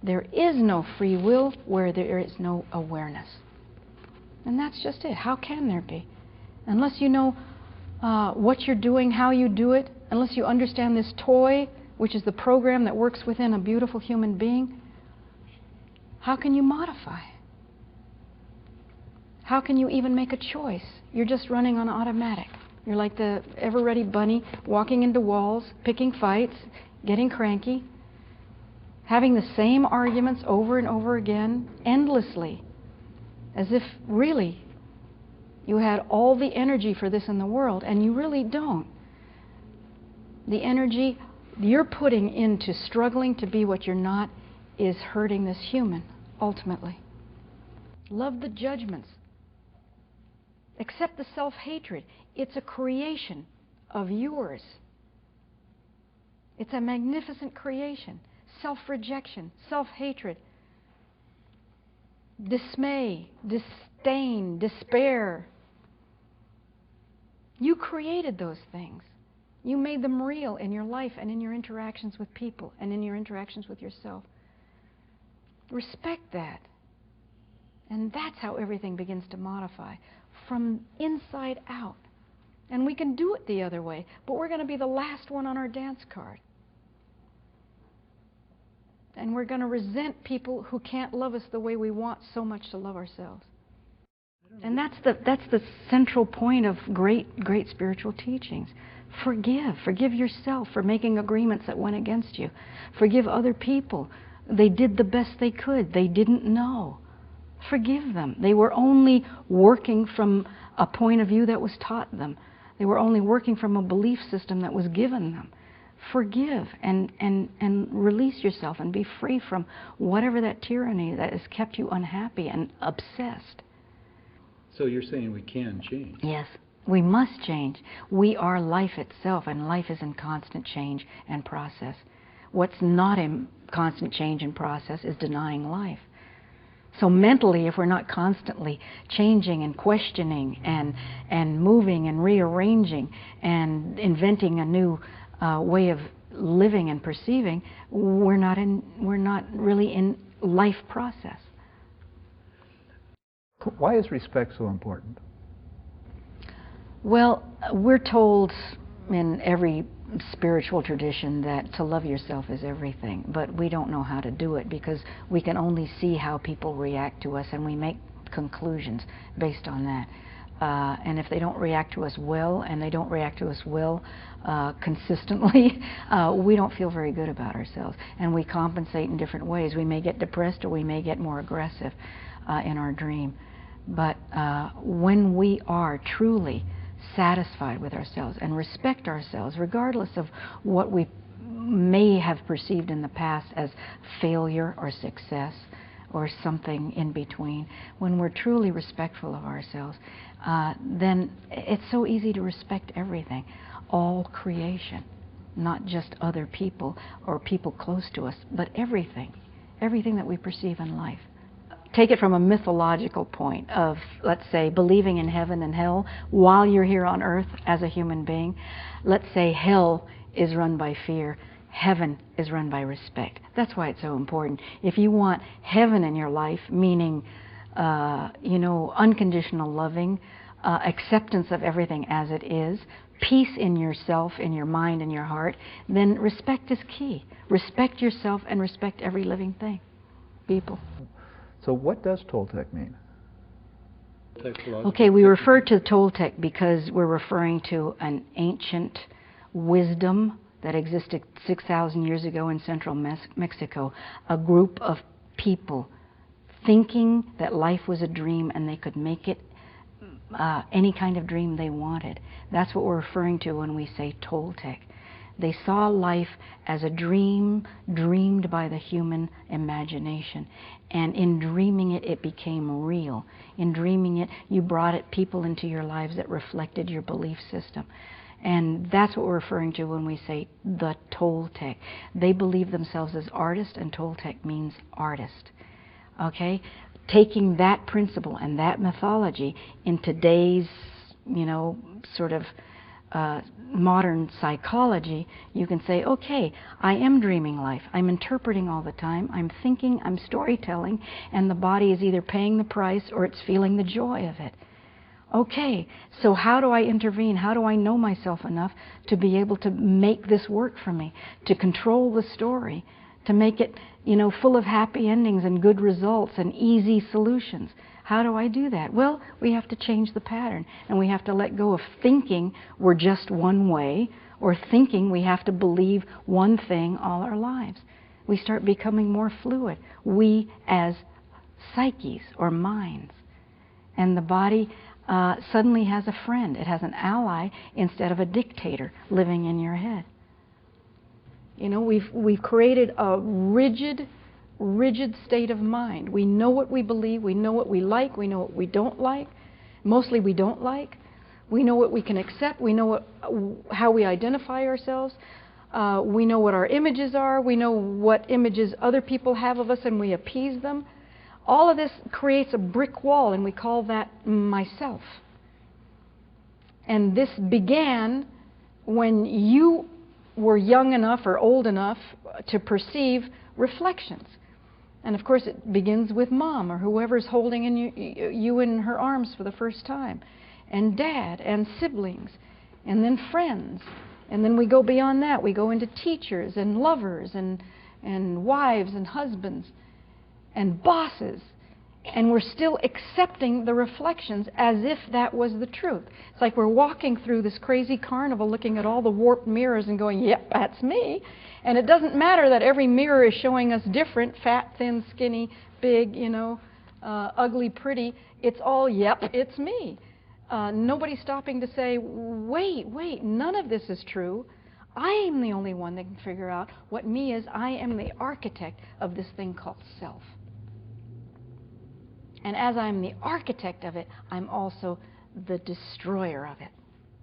There is no free will where there is no awareness. And that's just it. How can there be? Unless you know what you're doing, how you do it, unless you understand this toy, which is the program that works within a beautiful human being, how can you modify? How can you even make a choice? You're just running on automatic. You're like the ever-ready bunny, walking into walls, picking fights, getting cranky, having the same arguments over and over again, endlessly, as if really you had all the energy for this in the world, and you really don't. The energy you're putting into struggling to be what you're not is hurting this human, ultimately. Love the judgments. Accept the self-hatred. It's a creation of yours. It's a magnificent creation. Self-rejection, self-hatred, dismay, disdain, despair. You created those things. You made them real in your life and in your interactions with people and in your interactions with yourself. Respect that. And that's how everything begins to modify, from inside out. And we can do it the other way, but we're going to be the last one on our dance card. And we're going to resent people who can't love us the way we want so much to love ourselves. And that's the central point of great spiritual teachings. Forgive yourself for making agreements that went against you. Forgive other people. They did the best they could. They didn't know. Forgive them. They were only working from a point of view that was taught them. They were only working from a belief system that was given them. Forgive and release yourself and be free from whatever that tyranny that has kept you unhappy and obsessed. So you're saying we can change? Yes, we must change. We are life itself, and life is in constant change and process. What's not in constant change and process is denying life. So mentally, if we're not constantly changing and questioning and moving and rearranging and inventing a new way of living and perceiving, we're not really in life process. Why is respect so important? Well, we're told in every spiritual tradition that to love yourself is everything, but we don't know how to do it because we can only see how people react to us, and we make conclusions based on that. And if they don't react to us well, and they don't react to us well consistently, we don't feel very good about ourselves, and we compensate in different ways. We may get depressed, or we may get more aggressive in our dream. But when we are truly satisfied with ourselves and respect ourselves, regardless of what we may have perceived in the past as failure or success or something in between, when we're truly respectful of ourselves, then it's so easy to respect everything, all creation, not just other people or people close to us, but everything that we perceive in life. Take it from a mythological point of, let's say, believing in heaven and hell while you're here on earth as a human being. Let's say hell is run by fear. Heaven is run by respect. That's why it's so important. If you want heaven in your life, meaning, unconditional loving, acceptance of everything as it is, peace in yourself, in your mind, in your heart, then respect is key. Respect yourself and respect every living thing, people. So what does Toltec mean? Okay, we refer to Toltec because we're referring to an ancient wisdom that existed 6,000 years ago in central Mexico, a group of people thinking that life was a dream and they could make it any kind of dream they wanted. That's what we're referring to when we say Toltec. They saw life as a dream dreamed by the human imagination. And in dreaming it, it became real. In dreaming it, you brought people into your lives that reflected your belief system. And that's what we're referring to when we say the Toltec. They believe themselves as artists, and Toltec means artist. Okay? Taking that principle and that mythology in today's, sort of modern psychology, you can say, okay, I am dreaming life. I'm interpreting all the time. I'm thinking, I'm storytelling, and the body is either paying the price or it's feeling the joy of it. Okay, so how do I intervene? How do I know myself enough to be able to make this work for me, to control the story, to make it, full of happy endings and good results and easy solutions? How do I do that? Well, we have to change the pattern, and we have to let go of thinking we're just one way, or thinking we have to believe one thing all our lives. We start becoming more fluid, we as psyches or minds. And the body suddenly has a friend. It has an ally instead of a dictator living in your head. We've created a rigid state of mind. We know what we believe, we know what we like, we know what we don't like. Mostly we don't like. We know what we can accept, we know how we identify ourselves. We know what our images are, we know what images other people have of us, and we appease them. All of this creates a brick wall, and we call that myself. And this began when you were young enough or old enough to perceive reflections. And of course it begins with Mom or whoever's holding you in her arms for the first time, and Dad and siblings, and then friends. And then we go beyond that. We go into teachers and lovers and wives and husbands and bosses, and we're still accepting the reflections as if that was the truth. It's like we're walking through this crazy carnival looking at all the warped mirrors and going, yep, that's me. And it doesn't matter that every mirror is showing us different, fat, thin, skinny, big, ugly, pretty. It's all, yep, it's me. Nobody's stopping to say, wait, none of this is true. I am the only one that can figure out what me is. I am the architect of this thing called self. And as I'm the architect of it, I'm also the destroyer of it.